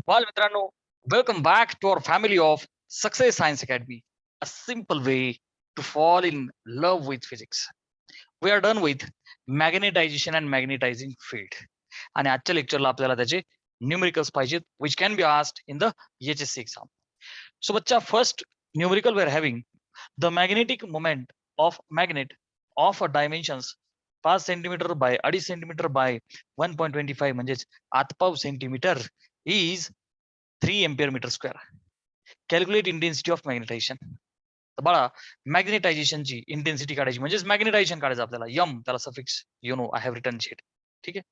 मित्रांनो, welcome back to our family of success science academy, a simple way to fall in love with physics. We are done with magnetisation and magnetising field. आणि आजच्या लेक्चरला आपल्याला त्याचे numericals पाहिजेत, which can be asked in the HSC exam. So बच्चा, first numerical we are having the magnetic moment of magnet of a dimensions 5 centimetre by 2.5 centimetre by 1.25 म्हणजेच 8 centimetre is 3 ampere metre square. Calculate intensity of magnetization. तर बाळा, मॅग्नेटायझेशनची intensity काढायची म्हणजेच magnetisation काढायचं आपल्याला. यम त्याला suffix I have written Z. ठीक आहे.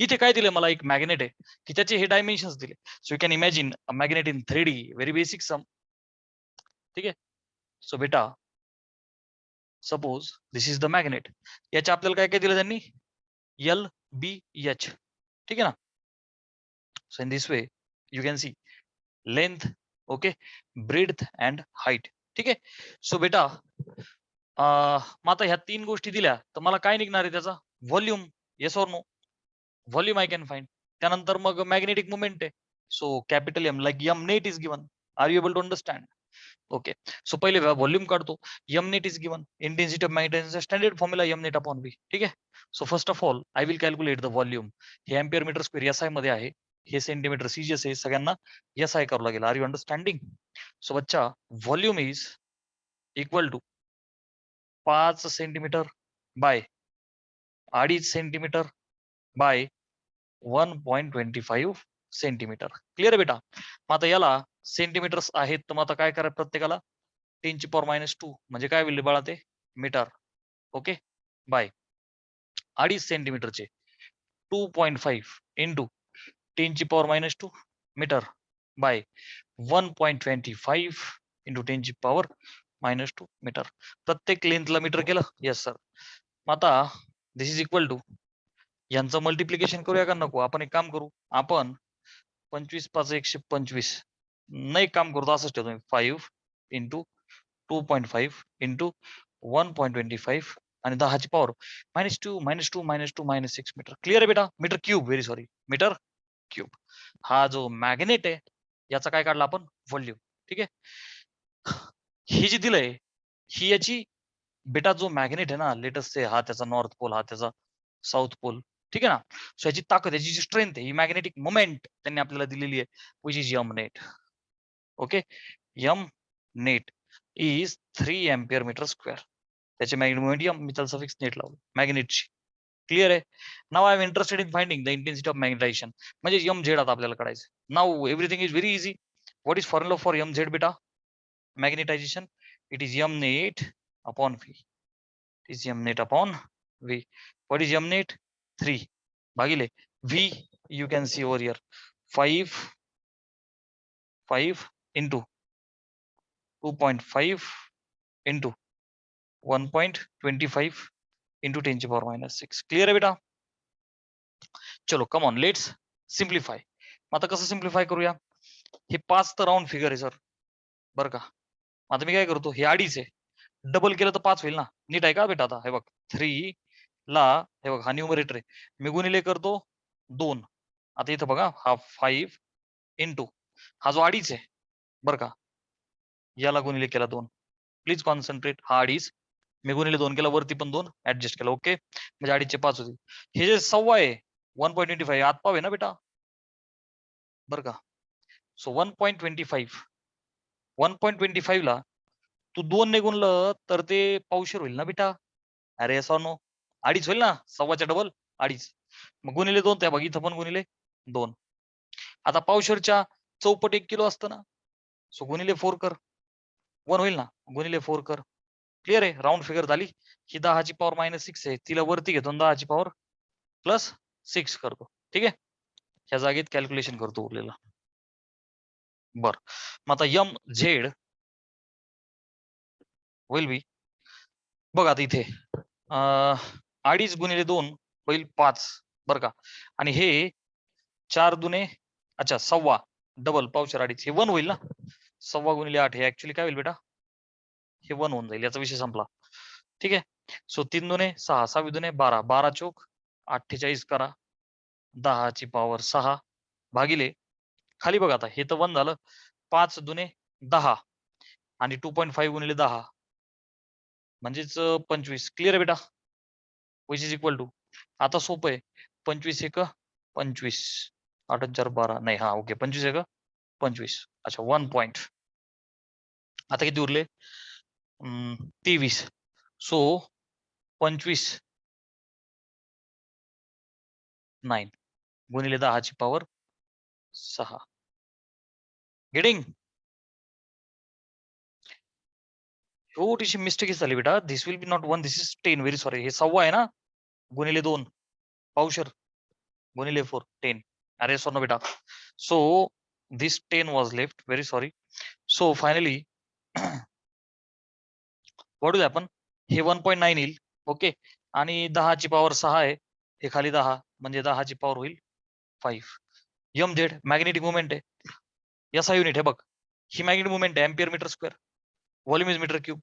इथे काय दिले मला, एक मॅग्नेट आहे की त्याचे हे डायमेन्शन्स दिले. So you can imagine a magnet in 3D, very basic sum. ठीक आहे. सो बेटा, suppose this is the magnet. याचे आपल्याला काय काय दिलं त्यांनी, LBH. ठीक आहे ना. So in this way you can C length, okay, breadth and height. ठीक आहे. सो बेटा, मग आता ह्या 3 गोष्टी दिल्या तर मला काय निघणार आहे त्याचा, volume. Yes or no? Volume I can find. त्यानंतर मग मॅग्नेटिक मुवमेंट आहे. So capital M, like M net is given. Are you able to understand? Okay. So पहिले व्हॉल्यूम काढतो. M net is given. Intensity of magnetization standard formula M net upon V. ठीक आहे. So first of all I will calculate the volume. हे ampere metre square SI मध्ये आहे, हे centimetre CGS आहे, सगळ्यांना SI करावं लागेल. Are you understanding? सो बच्चा, volume is equal to 5 centimetre by 2.5 centimetre by 1.25 centimetre. Clear आहे बेटा? मग आता याला सेंटीमीटर्स आहेत, तर मग आता काय करा, प्रत्येकाला 10⁻², म्हणजे काय होईल बाळा ते, मीटर. ओके. बाय 2.5 सेंटीमीटरचे 2.5 into 10⁻² metre by 1.25 into 10⁻² metre. प्रत्येक लेंथला मीटर केलं. Yes sir. मग आता दिस इज इक्वल टू, यांचं मल्टिप्लिकेशन करूया का नको? आपण एक काम करू, आपण 25 5 125, नाही काम करू, असंच ठेवतो 5 इंटू 2.5 इंटू 1.25 आणि 10⁻² -2 -2 -2 -6 मीटर. क्लिअर आहे बेटा? Metre cube, very sorry, metre cube. हा जो मॅग्नेट आहे याचा काय काढला आपण, व्हॉल्यूम. ठीक आहे. ही जी दिलंय ही याची बेटा, जो मॅग्नेट आहे ना, लेटेस्ट से, हा त्याचा नॉर्थ पोल, हा त्याचा साऊथ पोल. ठीक आहे ना. सो याची ताकद, याची जी स्ट्रेंथ आहे, ही मॅग्नेटिक मोमेंट त्यांनी आपल्याला दिलेली आहे, which is M net. Okay. M net is 3 ampere metre square. त्याचे मॅग्नेटिक मोमेंट यम, मी त्याला सफिक्स नेट लावलं मॅग्नेटची. क्लिअर आहे? Now I am interested in finding the intensity of magnetisation, म्हणजे यम झेड आता आपल्याला काढायचं. Now everything is very easy. What is formula for M Z बेटा, magnetisation? It is M net upon V. It is M net upon V. What is M net? 3 भागिले V. You can see over here 5 into 2.5 into 1.25 into 10⁻⁻6. Clear आहे बेटा? चलो come on, let's simplify. आता कसं simplify करूया? हे 5 तर round figure आहे सर, बरं का. आता मी काय करतो, हे 2.5 आहे, डबल केलं तर 5 होईल ना. नीट आहे का बेटा? आता हे बघ, 3 ला, हे बघ, हा न्यूमरेटर आहे, मी गुणिले करतो 2. आता इथं बघा, हा 5 इंटू हा जो 2.5 आहे, बरं का, याला गुणिले केला 2. Please concentrate. हा 2.5 मी गुणिले 2 केला, वरती पण 2 ऍडजस्ट केला. ओके. म्हणजे 2.5चे 5 होतील. हे जे 1.25 आहे, 1.25 आत पाव आहे ना बेटा, बरं का. सो 1.25 ला तू 2 ने गुणलं तर ते पावशेर होईल ना बेटा. अरे असं नो, 2.5 होईल ना, 1.25च्या डबल 2.5. मग गुणिले 2, त्या बघ इथं पण गुणिले 2. आता पावशेरच्या चौपट 1 किलो असतं ना. सो गुणिले 4 कर, 1 होईल ना, गुणिले 4 कर. क्लिअर आहे? राऊंड फिगर झाली. ही 10⁻⁻6 आहे, तिला वरती घेतो 10⁻+6 करतो. ठीक आहे. ह्या जागेत कॅल्क्युलेशन करतो उरलेलं. बर, मग आता यम झेड होईल बी, बघ आता इथे 2.5 गुणिले 2 होईल 5, बरं का. आणि हे 4 दुने, अच्छा 1.25 डबल पावशेर 2.5, हे 1 होईल ना. 1.25 गुणिले 8 हे ऍक्च्युली काय होईल बेटा, हे 1 होऊन जाईल, याचा विषय संपला. ठीक आहे. सो 3 दुने 6, 6 दुने 12, 12 चोक 48 करा, 10⁻6 भागिले खाली बघा आता हे तर 1 झालं, 5 दुने 10 आणि 2.5 गुणिले 10 म्हणजेच 25. क्लिअर आहे बेटा? विच इज इक्वल टू, आता सोपं आहे, 25 एक 25, 8 4 12 नाही, हा ओके, 25 एक 25. अच्छा 1 पॉइंट. आता किती उरले? 23. सो 25 9 गुणिले 10 ची पॉवर 6. गेटिंग? छोटीशी मिस्टेक झाली बेटा. This will be not 1, this is 10. Very sorry. हे 6 आहे ना, गुणिले 2 पावशर गुणिले 4 10. अरे सोनो बेटा. So this 10 was left. Very sorry. So finally what will happen? हे 1.9 येईल. ओके, आणि 10 ची पॉवर 6 आहे, हे खाली 10 म्हणजे 10 ची पॉवर होईल 5. एम झेड मॅग्नेटिक मुवमेंट आहे, एसआय युनिट. हे बघ, ही मॅग्नेटिक मुवमेंट आहे, ampere metre square. Volume is metre cube.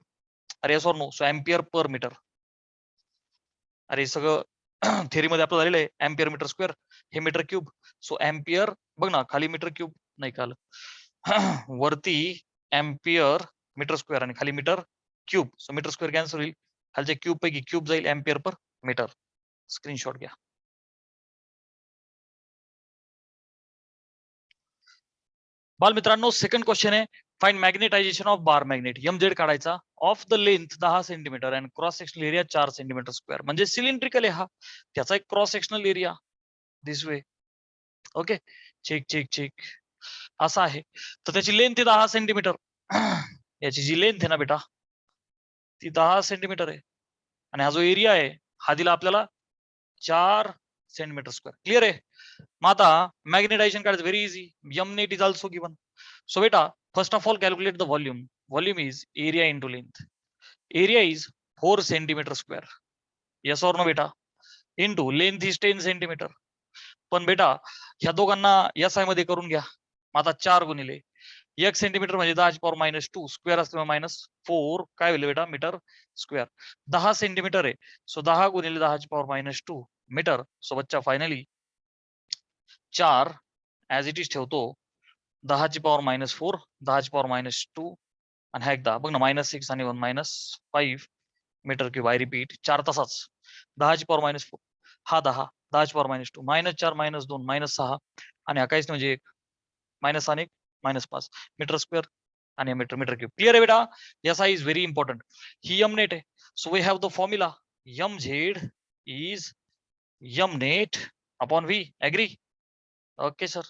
अरे yes or no? So ampere per metre. अरे सगळं थेरी मध्ये आपलं झालेलं आहे, एम्पियर मीटर स्क्वेअर, हे मीटर क्यूब. सो एम्पियर बघ ना, खाली मीटर क्यूब नाही काल वरती एम्पियर मीटर स्क्वेअर आणि खाली metre cube. So metre square cancel होईल, खालच्या क्यूब पैकी क्यूब जाईल, एम्पियर पर मीटर. स्क्रीनशॉट घ्या. बालमित्रांनो सेकंड क्वेश्चन आहे, find magnetisation of bar magnet. M Z काढायचा of the length 10 centimetre and cross sectional area 4 centimetre square. म्हणजे सिलेंड्रिकल आहे हा, त्याचा एक क्रॉस सेक्शनल एरिया this way. Okay, check check check. असा आहे, तर त्याची लेंथ आहे 10 सेंटीमीटर. याची जी लेंथ आहे ना बेटा, ती 10 सेंटीमीटर आहे, आणि हा जो एरिया आहे हा दिला आपल्याला 4 सेंटीमीटर स्क्वेअर. क्लिअर आहे? मग आता मॅग्नेटायझेशन काढायचं, very easy. M net is also given. So बेटा first of all calculate the volume. Volume is area into length. Area is 4 centimetre square. Yes or no बेटा? Into length is 10 centimetre. पण बेटा ह्या दोघांना S I मध्ये करून घ्या. मग आता 4 गुणिले 1 सेंटीमीटर म्हणजे 10 ची पॉवर -2 स्क्वेअर असल्यामुळे -4 काय होईल बेटा? Metre square. 10 सेंटीमीटर आहे, सो 10 गुणिले 10 ची पॉवर -2 मीटर. सो बच्चा फायनली 4 ऍज इट इज ठेवतो, 10 ची पॉवर -4, 10 ची पॉवर -2 आणि हा एकदा बघ ना -6 आणि 1 -5 मीटर क्यूब. आय रिपीट, 4 तसाच 10 ची पॉवर -4, हा 10, 10 ची पॉवर -2, -4 -2 -6 आणि हा काहीच नाही म्हणजे 1 -6 आणि 1 -5 मीटर स्क्वेअर आणि मीटर मीटर क्यूब. क्लिअर आहे बेटा? Yes I is very important. ही एम नेट आहे, so we have the formula M Z is M net upon V. Agree? Okay sir.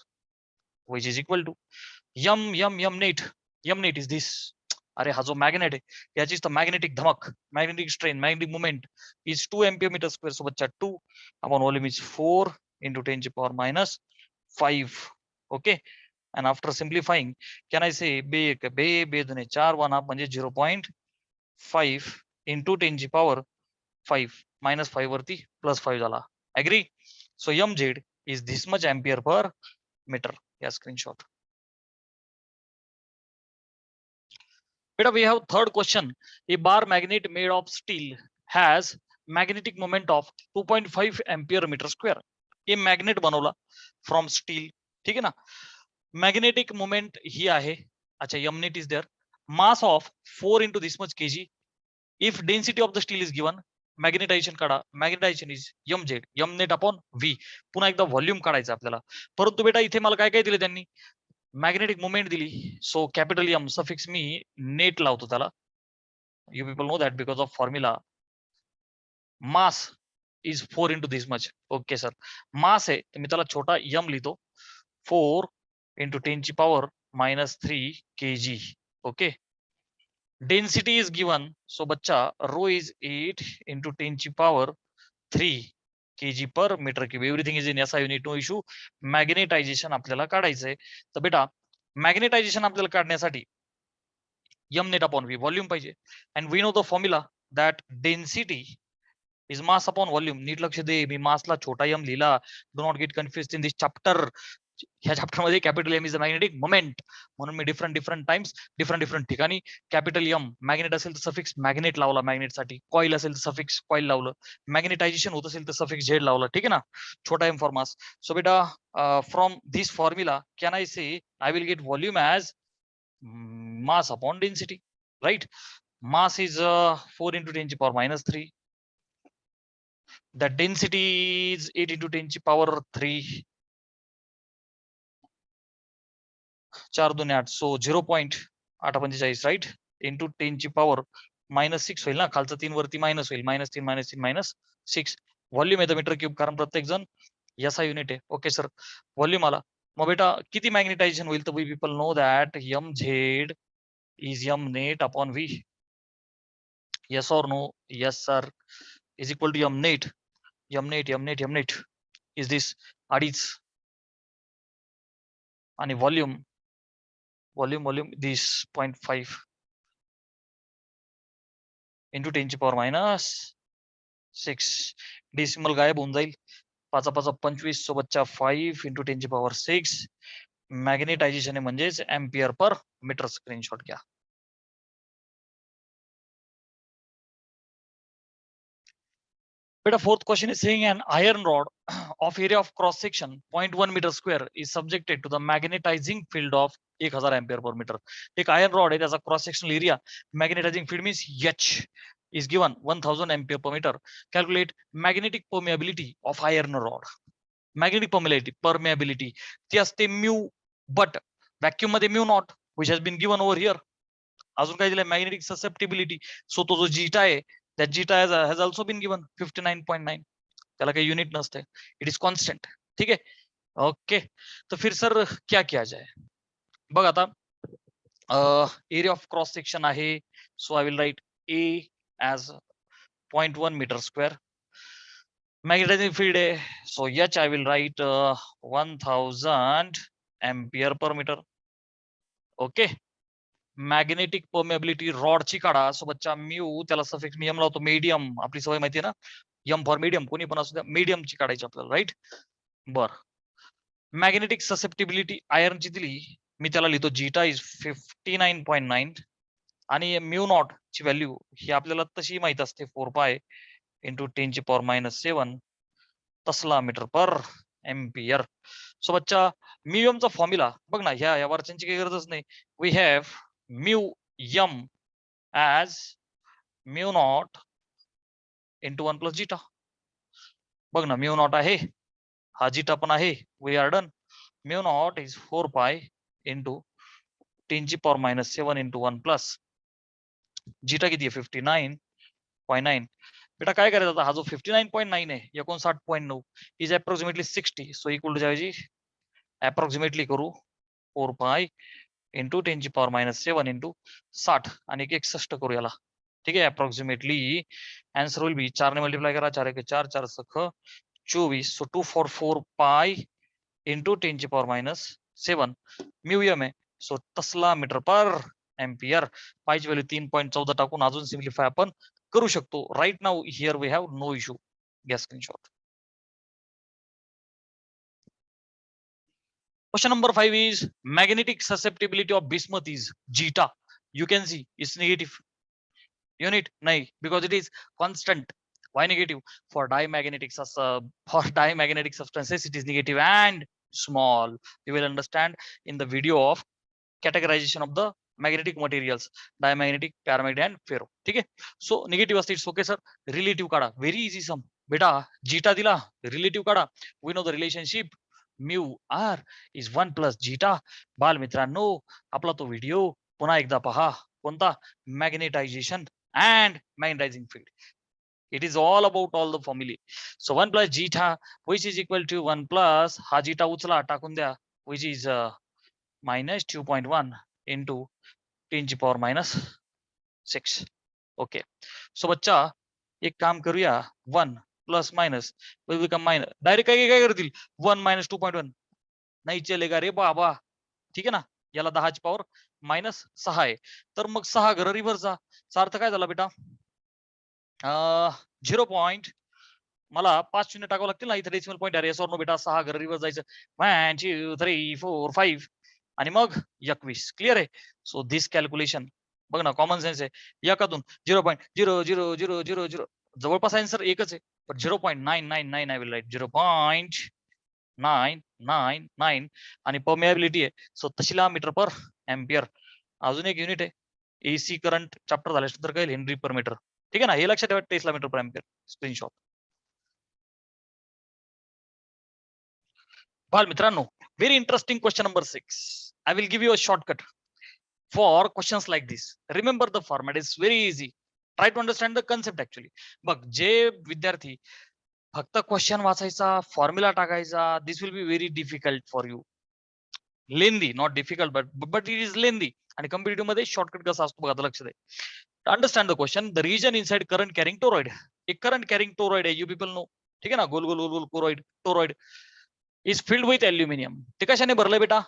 Which is equal to M net. M net is this. अरे हा जो magnet आहे याचीच तर magnetic धमक, magnetic strain, magnetic movement is 2 ampere metre square. So बच्चा 2 upon volume is 4 into 10 ची power -5. Okay, and after simplifying can I say बे दुने 4 1 हाफ म्हणजे 0.5 into 10 ची पॉवर 5 -5 वरती +5 झाला. Agree? So M Z is this much ampere per metre. या screenshot. बेटा we have third question. A bar magnet made of steel has magnetic moment of 2.5 ampere meter square. हे magnet बनवला from steel, ठीक आहे ना. Magnetic movement ही आहे. अच्छा, M net is there. Mass of 4 into this much kg. If density of the steel is given, magnetization काढा. Magnetization is M Z, M net upon V. पुन्हा एकदा व्हॉल्यूम काढायचं आपल्याला. परंतु बेटा इथे मला काय काय दिले त्यांनी? मॅग्नेटिक मुवमेंट दिली. सो कॅपिटल एम सफिक्स मी नेट लावतो त्याला. You people know that because of formula mass is 4 into this much. Okay sir, mass आहे तर मी त्याला छोटा एम लिहितो, 4 into 10 ची power -3 kg. Okay, density is given. So बच्चा रो इज 8 into 10 ची power 3 kg per meter cube. Everything is in SI unit, no issue. Magnetization आपल्याला काढायचंय, तर बेटा मॅग्नेटायझेशन आपल्याला काढण्यासाठी M net upon V volume पाहिजे. And we know the formula that density is mass upon volume. नीट लक्ष दे, मी मासला छोटा एम लिहिला. Do not get confuse in this chapter. ह्या चॅप्टर मध्ये capital M is the magnetic moment, म्हणून मी डिफरंट टाइम्स डिफरंट ठिकाणी कॅपिटल एम, मॅग्नेट असेल तर सफिक्स मॅग्नेट लावला मॅग्नेटसाठी, कॉईल असेल तर सफिक्स कॉईल लावलं, मॅग्नेटायझेशन होत असेल तर सफिक्स झेड लावला, ठीक आहे ना, छोटा एम फॉर मास. सो बेटा from this formula can I say I will get volume as mass upon density, right? Mass is 4 into 10 to the power minus 3. The density is 8 into 10 to the power 3. 4 2 8, so 0.845, right? Into 10 to the power minus 6 होईल ना, खालचं 3 वरती minus होईल, -3 -6. Volume येतं metre cube, कारण प्रत्येक जण याचा युनिट आहे. ओके सर, व्हॉल्यूम आला. मग बेटा किती मॅग्नेटायझेशन होईल, तर we people know that M Z is m net upon v. Yes or no? Yes sir. Is equal to m net. M net is this अडीच आणि volume this 0.5 into 10 to the power minus 6. Decimal गायब होऊन जाईल. 5 5 25 सोबतच्या 5 into 10 to the power 6. Magnetisation आहे म्हणजेच ampere per metre. Screenshot घ्या. But a fourth question is saying an iron rod of area of cross section 0.1 meter square is subjected to the magnetizing field of 1000 ampere per meter. एक iron rod आहे, त्याचा cross sectional area magnetizing field means H is given 1000 ampere per meter. Calculate magnetic permeability of iron rod. Magnetic permeability ती असते mu, but vacuum मध्ये mu naught which has been given over here. अजून काय दिलंय, magnetic susceptibility. So तो जो zeta आहे, that zeta has also been given 59.9. त्याला काही युनिट नसते, इट इज कॉन्स्टंट. ठीक आहे, ओके. तर फिर सर क्या किया जाए, बघ आता एरिया ऑफ क्रॉस सेक्शन आहे, so I will write A as 0.1 meter square. Magnetizing field आहे, so H I will write 1000 ampere per meter. Okay. Magnetic permeability रॉडची काढा, सोबतच्या म्यू, त्याला सफिक्स मी एम लावतो, मीडियम, आपली सवय माहिती आहे ना, एम फॉर मीडियम, कोणी पण असू द्या, मीडियमची काढायची आपल्याला, राईट. बर, मॅग्नेटिक ससेप्टिबिलिटी आयर्नची दिली, मी त्याला लिहितो जीटा इज 59.9 आणि म्यू नॉट ची व्हॅल्यू ही आपल्याला तशी माहित असते 4 पाय इंटू 10 ची पॉवर -7 तसला मीटर पर एम्पियर. सोबतच्या म्यूएमचा फॉर्म्युला बघ ना, ह्या वर्षांची काही गरजच नाही. We have mu m as mu naught into 1 plus zeta. बघ ना, mu naught आहे, हा zeta पण आहे, we are done. mu naught is 4 pi into 10 ची power -7 into 1 plus zeta किती आहे 59.9. बेटा काय करायचं आता, हा जो 59.9 आहे 59.9 is approximately 60. So equal to जायची अप्रॉक्सिमेटली करू 4 pi इंटू 10 ची पॉवर -7 इंटू 60 आणि 61 करू याला. ठीक आहे, अप्रॉक्सिमेटली आन्सर विल बी 4 ने मल्टिप्लाय करा, 4 1 4 4 सख 24. सो 244 पाय इंटू 10 ची पॉवर -7 म्यूएम आहे, सो तसला मीटर पर एम्पियर. पायची व्हॅल्यू 3.14 टाकून अजून सिम्प्लिफाय आपण करू शकतो. Right now here we have no issue. घ्या screenshot. Question number 5 is magnetic susceptibility of bismuth is zeta. You can see it's negative. Unit nahi, because it is constant. Why negative? For diamagnetic substances it is negative and small. You will understand in the video of categorization of the magnetic materials, diamagnetic, paramagnetic and ferro. ठीक है. So negative असते, it's okay sir. Relative काढा, very easy sum. बेटा zeta दिला, relative काढा. We know the relationship mu r is 1 plus zeta. बाल मित्रांनो, आपला तो व्हिडिओ पुन्हा एकदा पहा, कोणता, magnetisation and magnetizing field. It is all about all the formulae. So 1 plus zeta which is equal to 1 plus हा zeta उचला टाकून द्या, which is minus 2.1 into 10 ची power -6. Okay. So बच्चा एक काम करूया, 1 plus minus will become minus. Direct काय करतील, 1 minus 2.1 नाही चलेगा रे बाबा. ठीक आहे ना, याला 10 ची पॉवर -6 आहे, तर मग 6 घर रिव्हर्स जा. अर्थ काय झाला बेटा, 0.6 मला 5 शून्य टाकावं लागतील ना इथे डेसिमल पॉईंट. अरे सॉर नो बेटा 6 घर रिव्हर्स जायचं 1 2 3 4 5 आणि मग 21. क्लिअर आहे. सो दिस कॅल्क्युलेशन बघ ना कॉमन सेन्स आहे. एकातून 0.0000 जवळपास आन्सर एकच आहे पण 0.999 आय विल राईट 0.999 आणि परमिएबिलिटी आहे. So तशिला metre per ampere. अजून एक युनिट आहे एसी करंट चॅप्टर झाल्यानंतर काय हेनरी पर मीटर. ठीक आहे ना हे लक्षात ठेवा tesla meter per ampere. Screenshot. बाल मित्रांनो very interesting question number 6. I will give you a shortcut for questions like this. Remember the format is very easy. Try to understand the concept actually. बघ जे विद्यार्थी फक्त question वाचायचा formula टाकायचा this will be very difficult for you. Lengthy not difficult but it is lengthy. आणि competitive मध्ये shortcut कसा असतो बघा लक्ष दे. Understand the question. The region inside current carrying toroid. एक करंट कॅरिंग टोरॉइड आहे यू पीपल नो. ठीक आहे ना गोल गोल गोल गोल toroid toroid is filled with aluminium. ते कशाने भरलंय बेटा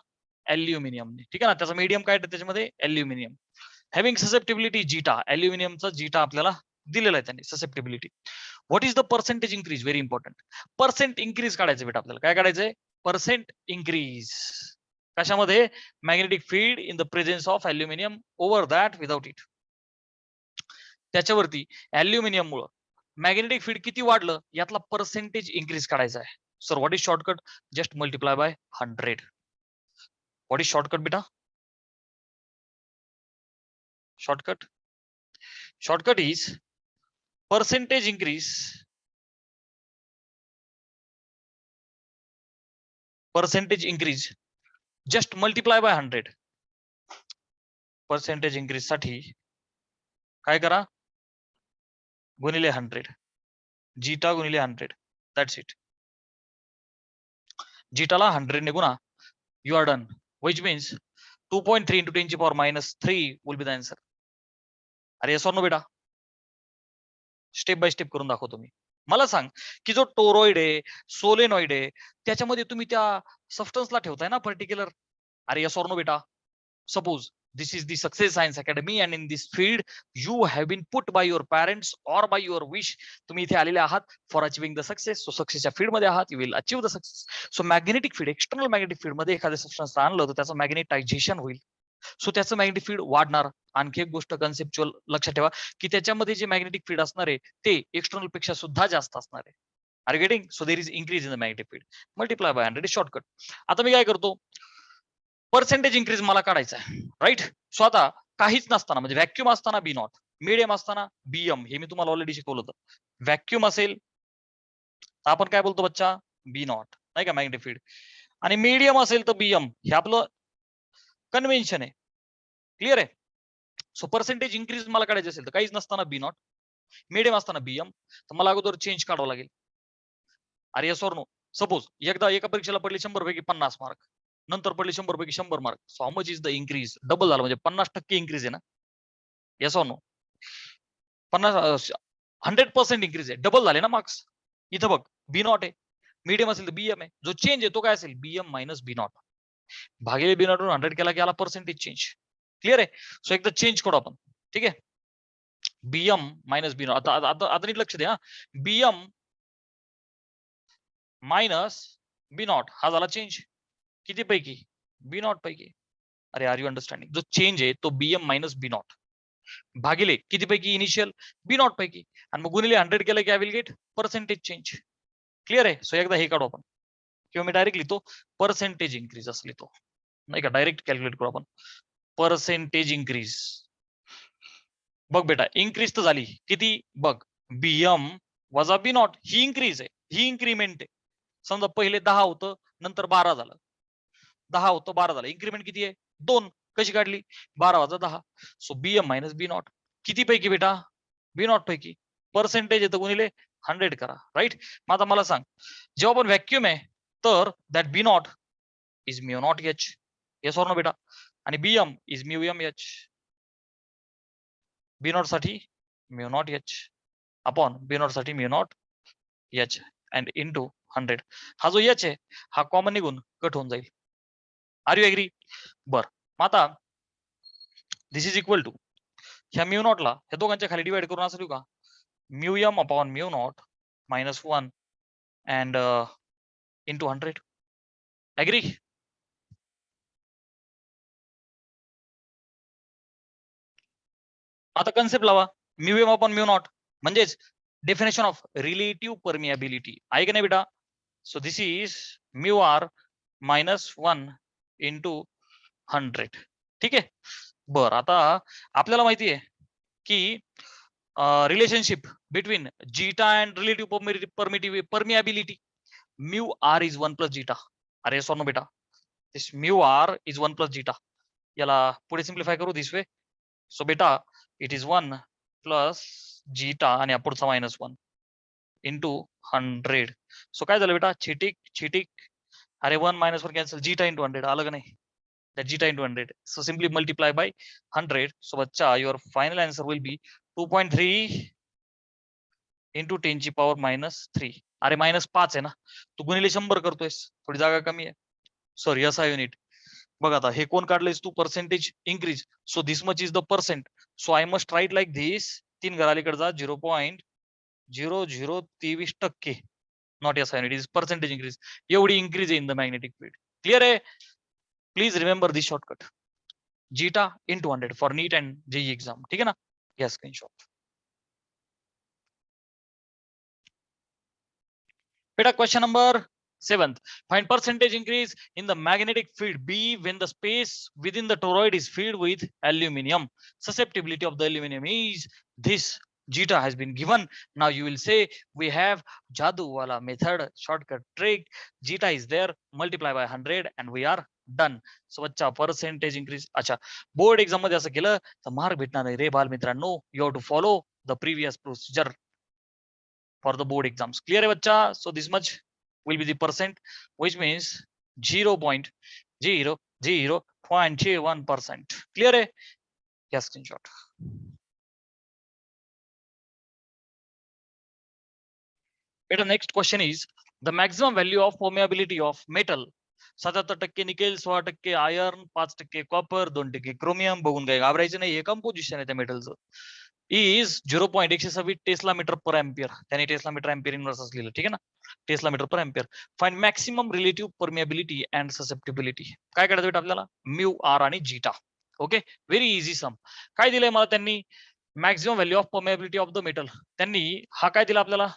अल्युमिनियम. ठीक आहे ना त्याचा मीडियम काय त्याच्यामध्ये अल्युमिनियम. Having susceptibility zeta. अल्युमिनियमचा जीटा आपल्याला दिलेला आहे त्यांनी susceptibility. What is the percentage increase. Very important. Percent increase काढायचं बेटा आपल्याला. काय काढायचंय पर्सेंट इन्क्रीज कशामध्ये magnetic field in the presence of aluminium over that without it. त्याच्यावरती अल्युमिनियम मुळे मॅग्नेटिक फील्ड किती वाढलं यातला पर्सेंटेज इन्क्रीज काढायचा आहे. Sir what is shortcut just multiply by 100. What is shortcut बेटा shortcut shortcut is percentage increase just multiply by 100. Percentage increase साठी काय करा गुणिले 100 जीटा गुणिले 100 दॅट्स इट. जीटाला 100 ने गुणा you are done which means 2.3 into 10 to the power minus 3 will be the answer. अरे yes or no बेटा स्टेप बाय स्टेप करून दाखवतो मी. मला सांग की जो टोरॉइड आहे सोलेनॉइड आहे त्याच्यामध्ये तुम्ही त्या सबस्टन्सला ठेवताय ना पर्टिक्युलर. अरे yes or no बेटा. Suppose this is the Success Science Academy and in this field you have been put by your parents or by your wish. तुम्ही इथे आलेले आहात for achieving the success. So successच्या field मध्ये आहात you will achieve the success. So magnetic field external magnetic field मध्ये एखाद्या substance आणलं तर त्याचं मॅग्नेटायझेशन होईल. सो त्याचं मॅग्नेटिक फील्ड वाढणार. आणखी एक गोष्ट कन्सेप्च्युअल लक्षात ठेवा की त्याच्यामध्ये जे मॅग्नेटिक फील्ड असणार आहे ते एक्सटर्नल पेक्षा सुद्धा जास्त असणार आहे. Are getting. So there is increase in the magnetic field. Multiply by 100 is shortcut. आता मी काय करतो पर्सेंटेज इन्क्रीज मला काढायचा आहे राईट. सो आता काहीच नसताना म्हणजे व्हॅक्युम असताना बी नॉट मिडियम असताना बीएम हे मी तुम्हाला ऑलरेडी शिकवलं होतं. व्हॅक्युम असेल आपण काय बोलतो बच्चा बी नॉट नाही का मॅग्नेटिक फील्ड. आणि मीडियम असेल तर बीएम हे आपलं कन्व्हेन्शन आहे. क्लिअर आहे. सो पर्सेंटेज इन्क्रीज मला काढायचे असेल तर काहीच नसताना बी नॉट मिडियम असताना बीएम तर मला अगोदर चेंज काढावं लागेल. अरे yes or no. सपोज एकदा एका परीक्षेला पडले 100 पैकी 50 मार्क नंतर पडले 100 पैकी 100 mark. So how much is the increase. Double झालं म्हणजे 50% इन्क्रीज आहे ना. येस ऑर नो 100% इन्क्रीज आहे डबल झाले ना मार्क्स. इथं बघ बी नॉट आहे मीडियम असेल तर बीएम आहे. जो चेंज आहे तो काय असेल बीएम मायनस बी नॉट भागिले बी नॉट 100 केला की आला पर्सेंटेज चेंज. क्लिअर आहे. सो एकदा चेंज करू आपण. ठीक आहे बीएम मायनस बी नॉट. आता नीट लक्ष द्या. बीएम मायनस बी नॉट हा झाला चेंज किती पैकी बी नॉट पैकी. अरे आर यू अंडरस्टँडिंग. जो चेंज आहे तो बीएम मायनस बी नॉट भागिले किती पैकी इनिशियल बी नॉट पैकी आणि मग गुणिले 100 केलं की I will get percentage change. Clear आहे. सो एकदा हे काढू आपण किंवा मी डायरेक्ट लिहितो पर्सेंटेज इन्क्रीज असं लिहितो नाही का. डायरेक्ट कॅल्क्युलेट करू आपण पर्सेंटेज इन्क्रीज. बघ बेटा इन्क्रीज तर झाली किती बघ बीएम वजा बी नॉट ही इन्क्रीज आहे ही इन्क्रीमेंट आहे. समजा पहिले 10 होतं नंतर 12 झालं 10 होतं 12 झालं इन्क्रीमेंट किती आहे 2. कशी काढली 12 वजा 10. So B M minus B naught किती पैकी बेटा बी नॉट पैकी पर्सेंटेज येतं गुणिले 100 करा राईट. मग आता मला सांग जेव्हा आपण व्हॅक्युम आहे तर that B not is mu not H. Yes or no बेटा. आणि BM is mu M H. B not साठी mu not H upon B not साठी mu not H and into 100. हा जो एच आहे हा कॉमन निघून कट होऊन जाईल. Are you agree. बर मग आता दिस इज इक्वल टू ह्या म्यू नॉटला ह्या दोघांच्या खाली डिवाइड करून असं लिहू का mu M upon mu naught minus 1 and into 100. Agree? आता कन्सेप्ट लावा mu M upon mu naught म्हणजेच डेफिनेशन ऑफ रिलेटिव्ह परमिएबिलिटी आहे की नाही बेटा. So this is mu R -1 into 100. ठीक आहे. बर आता आपल्याला माहिती आहे की relationship between zeta and relative permeability mu R is 1 plus zeta. अरे सोनो बेटा this mu R is 1 plus zeta. याला पुढे सिम्प्लिफाय करू दिस वे. सो बेटा इट इज 1 प्लस जीटा आणि पुढचा -1 इंटू 100. सो काय झालं बेटा छिटिक छिटिक. अरे 1 -1 कॅन्सल. जीटा इंटू 100 आलं का नाही. that zeta into 100. So simply multiply by 100. So बच्चा your final answer will be 2.3 into 10 ची power -3. अरे -5 आहे ना. तू गुणिले 100 करतोयस. थोडी जागा कमी आहे. Sorry SI unit. बघ आता हे कोण काढलंयस तू percentage increase. So this much is the percent. So I must write like this. 3 घरालीकडे जा 0.0023%. Not SI unit is percentage increase. एवढी increase in the magnetic field. Clear आहे. Please remember this shortcut. Zeta into 100 for NEET and JEE exam. ठीक है ना. Yes, screenshot. बेटा question number 7th. Find percentage increase in the magnetic field B when the space within the toroid is filled with aluminum. Susceptibility of the aluminum is this. Zeta has been given. Now you will say we have Jadoo wala method, shortcut trick. Zeta is there, multiply by 100 and we are done. So अच्छा percentage increase. अच्छा board exam मध्ये असं केलं तर mark भेटणार नाही रे बाल मित्रांनो. You have to follow the previous procedure for the board exams. Clear है बच्चा. So this much will be the percent, which means 0.0001%. Clear है. Yes, screenshot. Better next question is the maximum value of permeability of metal. 77% nickel, 16% iron, 5% copper, 2% chromium. बघून काय घाबरायचं नाही. हे composition आहे त्या मेटलचं. Is 0.126 tesla meter per ampere. त्याने टेस्ला मीटर एम्पियर इनवर्स असलेलं. ठीक आहे ना. Tesla meter per ampere. Find maximum relative permeability and susceptibility. काय करायचं बेटा आपल्याला म्यू आर आणि zeta. Okay very easy sum. काय दिलंय मला त्यांनी maximum value of permeability of the metal. त्यांनी हा काय दिला आपल्याला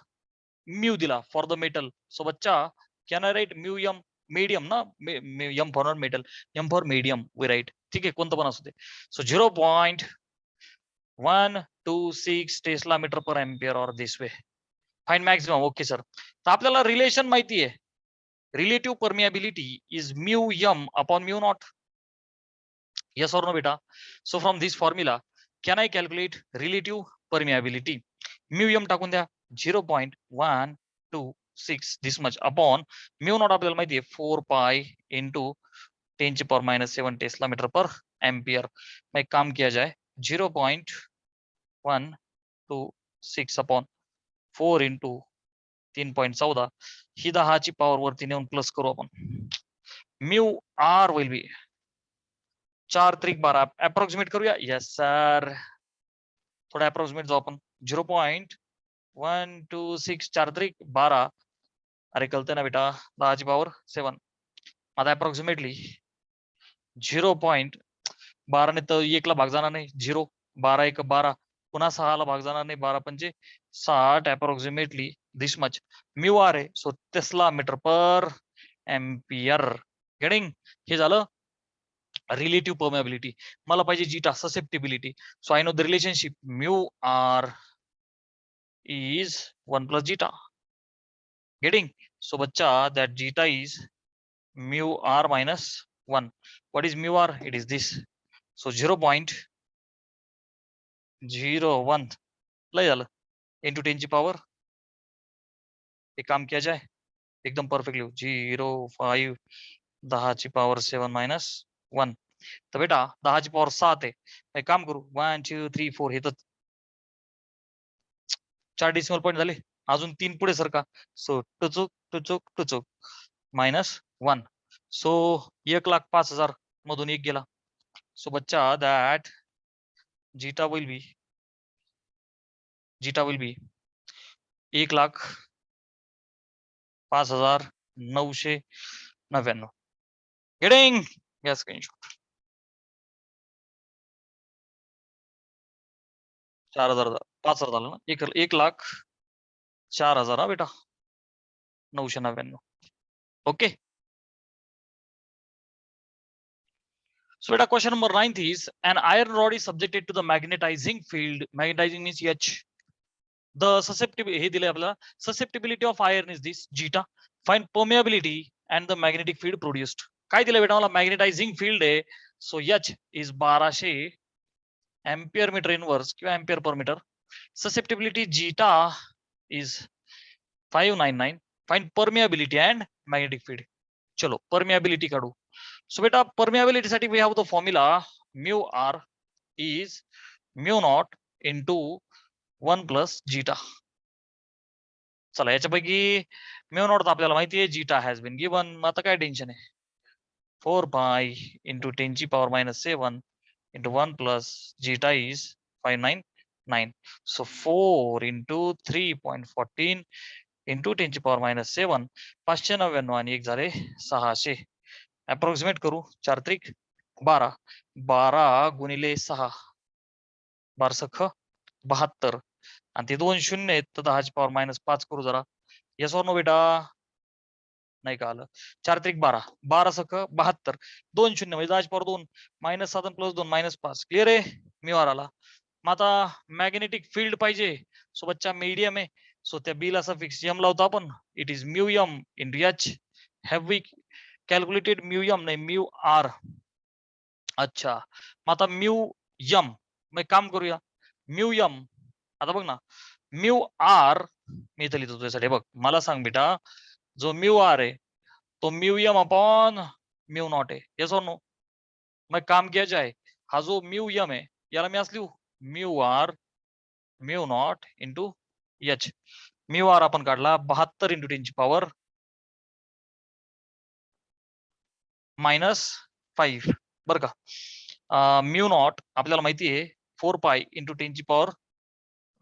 म्यू दिला फॉर द मेटल. सो बच्चा can I write mu M medium ना. M for not metal, M for medium we write. ठीक आहे कोणतं पण असू दे. सो 0.126 टेस्ला मीटर पर एम्पियर और this way. Find maximum. Okay sir. तर आपल्याला रिलेशन माहिती आहे. Relative permeability is mu M upon mu not. yes or no beta. So from this formula can I calculate relative permeability. mu m टाकून द्या 0.126 this much upon mu not आपल्याला माहिती आहे 4 पाई into 10 ची power -7 Tesla meter per ampere. मैं काम KIA जाए 0.126 upon 4 into 3.14 ही 10 ची पावर वरती नेऊन प्लस करू आपण. म्यू आर विल बी 4 त्रिक 12 अप्रॉक्सिमेट करूया. Yes sir. थोडा अप्रॉक्सिमेट जाऊ आपण. 0.126 4 त्रिक 12. अरे कळते ना बेटा 10 ची पावर 7. आता अप्रॉक्सिमेटली 0.12 ने तर 1 ला भाग जाणार नाही. 0 12 1 12 पुन्हा 6 ला भाग जाणार नाही. 12 पंचे 60 approximately this much mu R आहे. So tesla meter per ampere. Getting. हे झालं रिलेटिव्ह परमिएबिलिटी. मला पाहिजे zeta susceptibility. So I know the relationship mu R is 1 plus zeta. Getting. So बच्चा that zeta is mu R -1. What is mu R? It is this. So 0.01 लय झालं into 10 ची power. एक काम KIA जाए एकदम परफेक्ट लिहू 0.5 10 ची पावर 7 -1. तर बेटा 10 ची पावर 7 आहे. एक काम करू 1 2 3 4 हे तर 4 डेसिमल पॉईंट झाले. अजून 3 पुढे सरका. सो टुचुक टुचुक टुचुक -1. सो 1,05,000 मधून 1 गेला. सो बच्चा that zeta will be 1,00,000 5999. Getting gas screenshot. 4,000 5,000 झालं ना. 1,04,000 हा बेटा. 999. Okay. So beta question number 9 is an iron rod is subjected to the magnetizing field. Magnetizing means H. The susceptibility हे दिले आपल्याला. Susceptibility of iron is this zeta. Find permeability and the magnetic field produced. काय दिलं बेटा मला magnetizing field आहे. So H is 1200 ampere meter inverse किंवा ampere per meter. Susceptibility zeta is 599. Find permeability and magnetic field. चलो permeability काढू. So beta permeability साठी we have the formula mu r is mu naught into 1 plus zeta. चला याच्यापैकी mu naught आपल्याला माहिती आहे, zeta has been given. मग आता काय टेन्शन आहे. 4 pi into 10 ची power minus 7 into 1 plus zeta is 599. So 4 into 3.14 into 10 ची power minus 7 599 आणि 1 झाले 600. अप्रॉक्सिमेट करू. 4 त्रिक 12. 12 गुणिले 6 12 72 आणि ते 2 शून्य आहेत तर 10 ची पॉवर minus 5 करू जरा. येस और नो बेटा. नाही का आलं. 4 त्रिक 12 12 सख 72 2 शून्य म्हणजे 10 ची पॉवर 2 -7 + 2 -5. क्लिअर आहे. मी वर आला. मग आता मॅग्नेटिक फील्ड पाहिजे. सो बच्चा मीडियम आहे. सो त्या बी ला सफिक्स एम लावतो आपण. It is mu M into H. Have we calculated mu M नाही म्यू आर. अच्छा मग आता म्यू एम मग काम करूया. म्यू एम आता बघ ना म्यू आर मी इथे लिहितो तुझ्यासाठी. बघ मला सांग बेटा जो म्यू आर आहे तो mu M upon mu not आहे. Yes or no. मग काम किया जाए. हा जो म्यू एम आहे याला मी असं लिहू mu R mu not into H. Mu R आपण काढला 72 इंटू 10 ची पॉवर -5 बर का. म्यू नॉट आपल्याला माहिती आहे 4 पाय इंटू 10 ची पॉवर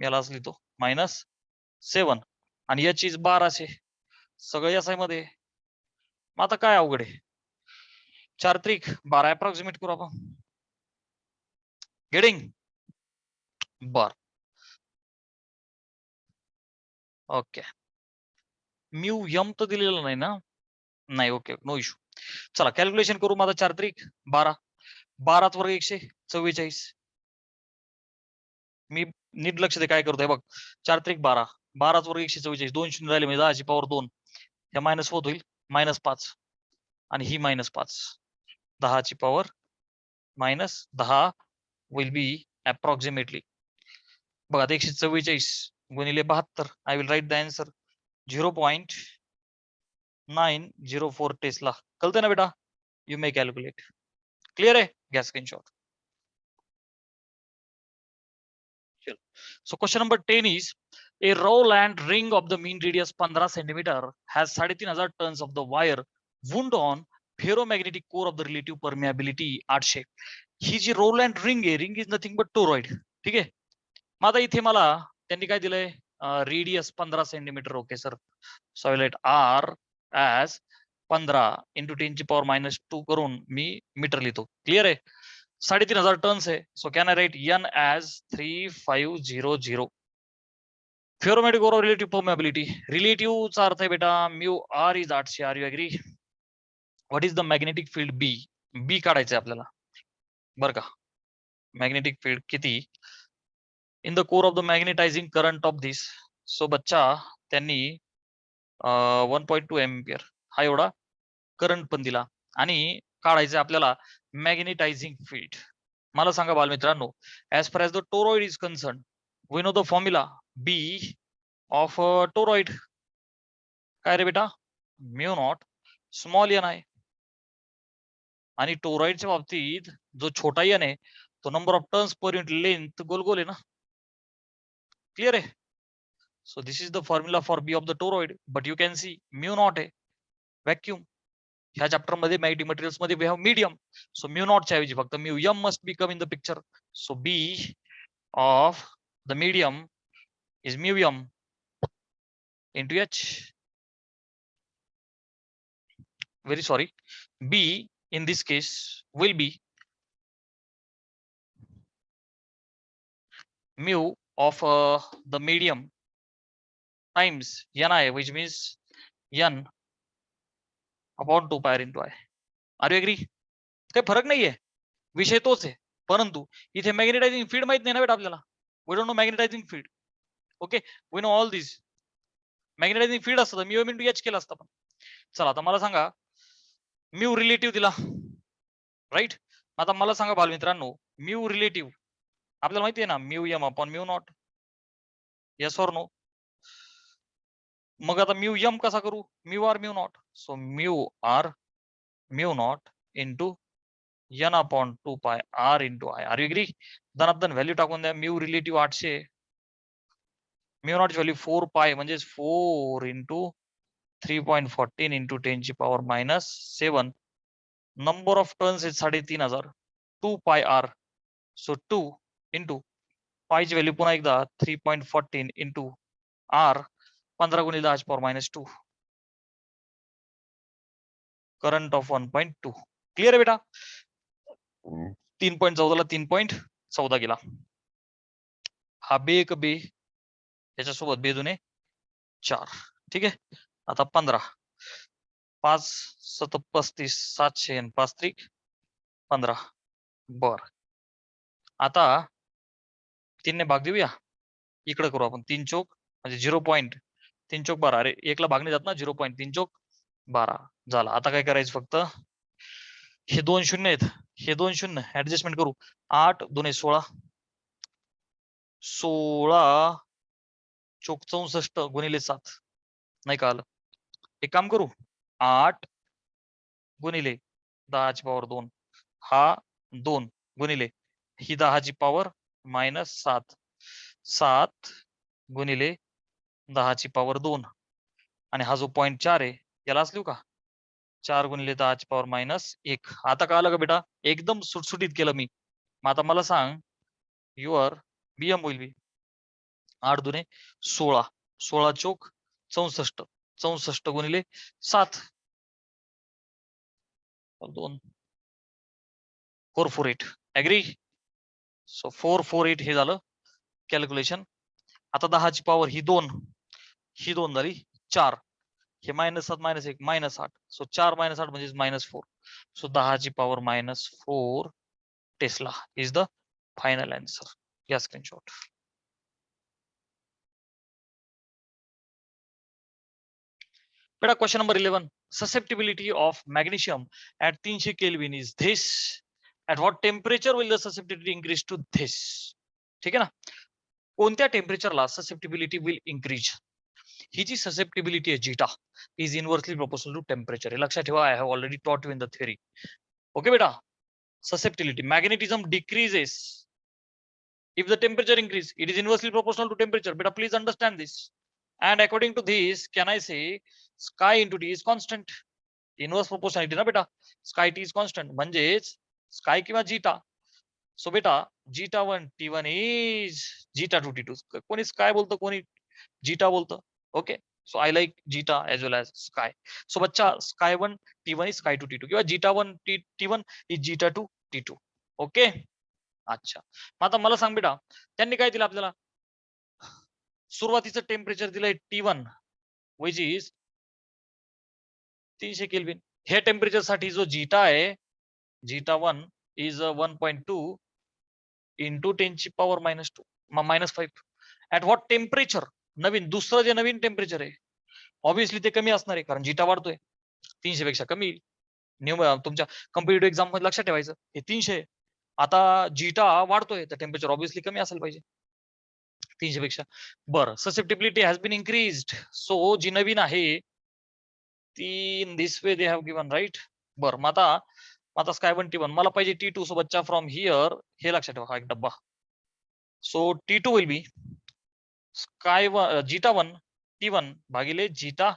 याला असं लिहितो -7 आणि एच इज 1200. सगळं या साई मध्ये. मग आता काय अवघड आहे. 4 त्रिक 12 अप्रॉक्सिमेट करू आपण. गेटिंग बर. ओके म्यू एम तर दिलेलं नाही ना. नाही ओके नो इशू. चला कॅल्क्युलेशन करू. माझा 4 त्रिक 12 12 वर्ग 144. मी नीट लक्ष दे काय करतोय बघ. 4 त्रिक 12 12 वर्ग 144 2 शून्य राहिले म्हणजे 10 ची पॉवर 2. ह्या मायनस होत होईल -5 आणि ही -5 10 ची पॉवर -10 विल बी अप्रॉक्सिमेटली. बघा 144 गुणिले 72. I will write the answer 0.904 Tesla. कळतंय ना बेटा. You may calculate. क्लियर आहे. Gas screenshot. So question number 10 is a Rowland ring of the mean radius 15 centimeter has 3,500 tons of the wire wound on ferromagnetic core of the relative permeability 800. ही जी Rowland ring आहे ring is nothing but toroid. ठीक आहे. मग आता इथे मला त्यांनी काय दिलंय radius 15 centimeter. Okay sir. So I let R as 15 into 10 ची पॉवर -2 करून मी मीटर लिहितो. क्लिअर आहे. 3,500 टन्स आहे. So can I write N as 3500. Ferromagnetic or relative permeability. रिलेटिव्हचा अर्थ आहे बेटा mu R is 800. Are you agree. What is the magnetic field B. B काढायचंय आपल्याला बरं का. मॅग्नेटिक फील्ड किती in the core of the magnetizing current of this. So बच्चा त्यांनी 1.2 एम्पियर हा एवढा करंट पण दिला आणि काढायचं आपल्याला मॅग्नेटायझिंग फील्ड. मला सांगा बालमित्रांनो as far as the toroid is concern we know the formula B of toroid. काय रे बेटा म्यू नॉट स्मॉल एन आहे. आणि टोरॉइडच्या बाबतीत जो छोटा एन आहे तो number of turns per unit length गोल आहे ना. क्लिअर आहे. So this is the formula for B of the toroid. But you can see mu not आहे व्हॅक्युम. ह्या चॅप्टर मध्ये मॅग्नेटिक मटेरियल्स मध्ये we have medium. So mu not च्या ऐवजी फक्त mu M must be come in the picture. So B of the medium is mu M into H. very sorry, B in this case will be mu of the medium times Ni, which means N upon 2 pi r into I. Are you agree? काही फरक नाहीये, विषय तोच आहे, परंतु इथे magnetising field माहित नाही ना बेटा आपल्याला. We don't know magnetizing field. Okay, we know all this. Magnetizing field असतं म्यू इंटू एच केलं असतं. पण चला आता मला सांगा म्यू रिलेटिव्ह दिला, राईट. आता मला सांगा बालमित्रांनो, म्यू रिलेटिव्ह आपल्याला माहिती आहे ना, mu M upon mu not. Yes or no? मग आता म्यू एम कसा करू? Mu R mu not. So mu R mu not into N upon 2 pi R into I. Are you agree? धनाधन value टाकून द्या. Mu relative 800, mu not value 4 pi म्हणजे 4 into 3.14 into 10 ची power -7. Number of turns is 3500. 2 pi R, so 2 into पायची value पुन्हा एकदा 3.14 into R 15 गुणिले 10 ची power -2. Current of 1.2. Clear आहे बेटा? 3.14 ला 3.14 गेला. हा बे एक बे, त्याच्यासोबत बे दुने 4. ठीक आहे. आता 15, 5 7 35, 700 आणि 5 त्रिक 15. बर, आता 3 ने भाग देऊया. इकडे करू आपण 3 चौक म्हणजे 0.3 चौक 12. अरे 1 ला भागणे जात ना, 0.3 चौक 12 झाला. आता काय करायचं, फक्त हे 2 शून्य आहेत, हे 2 शून्य ऍडजस्टमेंट करू. 8 2 16, 16 चौक 64 गुणिले 7. नाही का आलं? एक काम करू, 8 गुणिले 10 ची पॉवर 2, हा 2 गुणिले ही 10 ची पॉवर -7, 7 गुणिले 10 ची पॉवर 2 आणि हा जो 0.4 आहे यालाच लिहू का? 4 गुणिले 10 ची पॉवर -1. आता कळालं का बेटा? एकदम सुटसुटीत केलं मी. मग आता मला सांग, युअर बीएम विल बी 8 दुने 16, 16 चौक 64, 64 गुणिले 7, 2 448. ऍग्री? सो 448 हे झालं कॅल्क्युलेशन. आता 10 ची पॉवर ही 2, ही 2 झाली 4, हे -7 -1 -8. सो 4 -8 म्हणजे -4. सो 10 ची power -4 Tesla is the final answer. या स्क्रीनशॉट. बेटा question number 11, susceptibility of magnesium at 300 Kelvin is this. At what temperature will the susceptibility increase to this? ठीक आहे ना? कोणत्या टेम्परेचरला ससेप्टिबिलिटी विल इन्क्रीज? ही जी ससेप्टिबिलिटी आहे zeta is inversely proportional to temperature. हे लक्षात ठेवा. I have already taught you in the theory. Okay बेटा? Susceptibility, magnetism decreases if the temperature increase. It is inversely proportional to temperature. Beta, please understand this. And according to this, can I say sky into T is constant? Inverse proportionality ना बेटा. Sky T is constant. म्हणजेच sky किंवा zeta. So बेटा zeta 1 T1 is zeta 2 T2. कोणी sky बोलतं, कोणी zeta बोलतं. Okay. So I like zeta as well as sky. So बच्चा sky 1 T1 is sky 2 T2 किंवा zeta 1 T1 is zeta 2 T2. Okay. अच्छा, मग आता मला सांग बेटा, त्यांनी काय दिलं आपल्याला? सुरुवातीचं टेम्परेचर दिलंय T1 which is 300 केल्विन. ह्या टेम्परेचर साठी जो जीटा आहे, जीटा 1 is 1.2 into 10 ची पॉवर -2 -5. At what temperature? नवीन दुसरं जे नवीन टेम्परेचर आहे ऑब्विसली ते कमी असणार आहे, कारण जीटा वाढतोय. 300 पेक्षा कमी. तुमच्या कॉम्पिटिटिव्ह एक्झाम मध्ये लक्षात ठेवायचं, हे 300. आता जीटा वाढतोय तर टेम्परेचर ऑब्विसली कमी असायला पाहिजे 300 पेक्षा. बरं, susceptibility has been increased. So जी नवीन आहे ती in this way they have given, right? बरं, मग आता स्काय 1 T1 मला पाहिजे T2. सो बच्चा फ्रॉम हिअर हे लक्षात ठेवा, हा एक डब्बा. So T2 will be sky zeta 1 T1 भागिले जीटा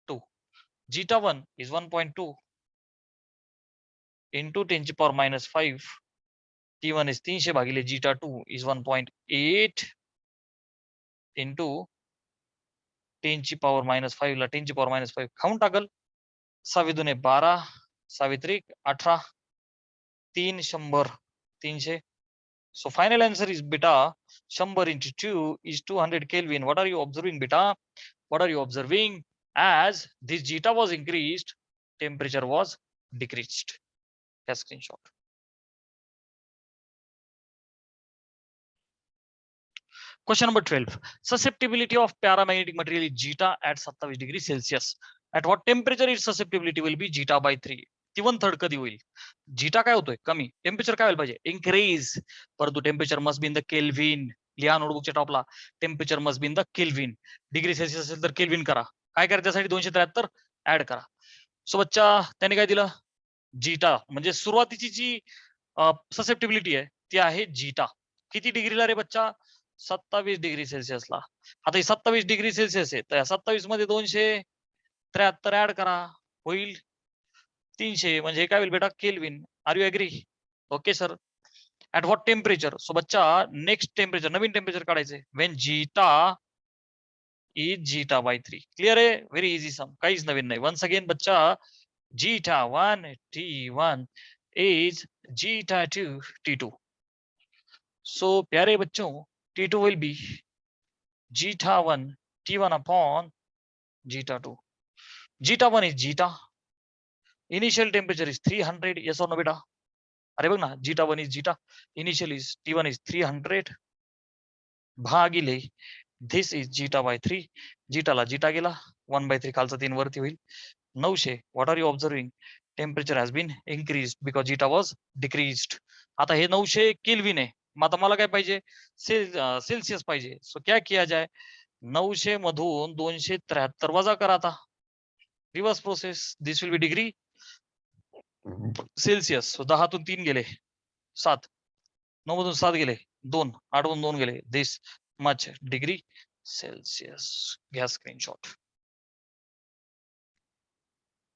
2. जीटा 1 इज 1.2 into 10 ची पॉवर -5. T1 is 300 भागिले जीटा 2 is 1.8 into 10 ची पॉवर -5 ला 10 ची पॉवर -5 खाऊन टाकल. 6 दुने 12, 6 त्रिक 18, 3 100, 300. So final answer is beta 100 into 2 is 200 Kelvin. What are you observing, beta? What are you observing? As this zeta was increased, temperature was decreased. Yes, screenshot. Question number 12. Susceptibility of paramagnetic material is zeta at 27 degrees Celsius. At what temperature its susceptibility will be zeta by 3? ती 1/3 कधी होईल? Zeta काय होतोय? कमी. Temperature काय व्हायला पाहिजे? Increase. परंतु temperature must be in the Kelvin. लिहा नोटबुकच्या टॉपला. Temperature must be in the Kelvin. Degree Celsius असेल तर केल्विन करा. काय करा त्यासाठी 273 ऍड करा. सो बच्चा त्याने काय दिलं? झीटा म्हणजे सुरुवातीची जी ससेप्टिबिलिटी आहे ती आहे झीटा. किती डिग्रीला रे बच्चा? 27 डिग्री सेल्सियसला. आता 27 डिग्री सेल्सियस आहे तर 27 मध्ये 273 ऍड करा, होईल 300. म्हणजे हे काय होईल बेटा? Kelvin. Are you agree? Okay sir. At what temperature? So बच्चा नेक्स्ट टेम्परेचर, नवीन टेम्परेचर काढायचे. When zeta is zeta by 3. Clear आहे? Very easy sum. काहीच नवीन नाही. वन्स अगेन बच्चा, zeta 1 T1 is zeta 2 T2. So प्यारे बच्चों, T2 will be zeta 1 T1 upon zeta 2. Zeta 1 is zeta. Initial temperature is 300. Yes or no बेटा? अरे बघ ना, zeta 1 is zeta. Initial is T1 is 300 भागिले this is zeta by 3. zeta ला zeta गेला 1/3 खालचा 3 वरती होईल 900. What are you observing? Temperature has been increased because zeta was decreased. आता हे 900 केल्विन आहे. मग आता मला काय पाहिजे? सेल्सियस पाहिजे. सो क्या किया जाए? 900 मधून 273 वजा करा. आता reverse process. This will B degree Celsius. So 10 तून 3 गेले 7, 9 मधून 7 गेले 2, 8 मधून 2 गेले दिस मच डिग्री सेल्सियस. घ्या स्क्रीनशॉट.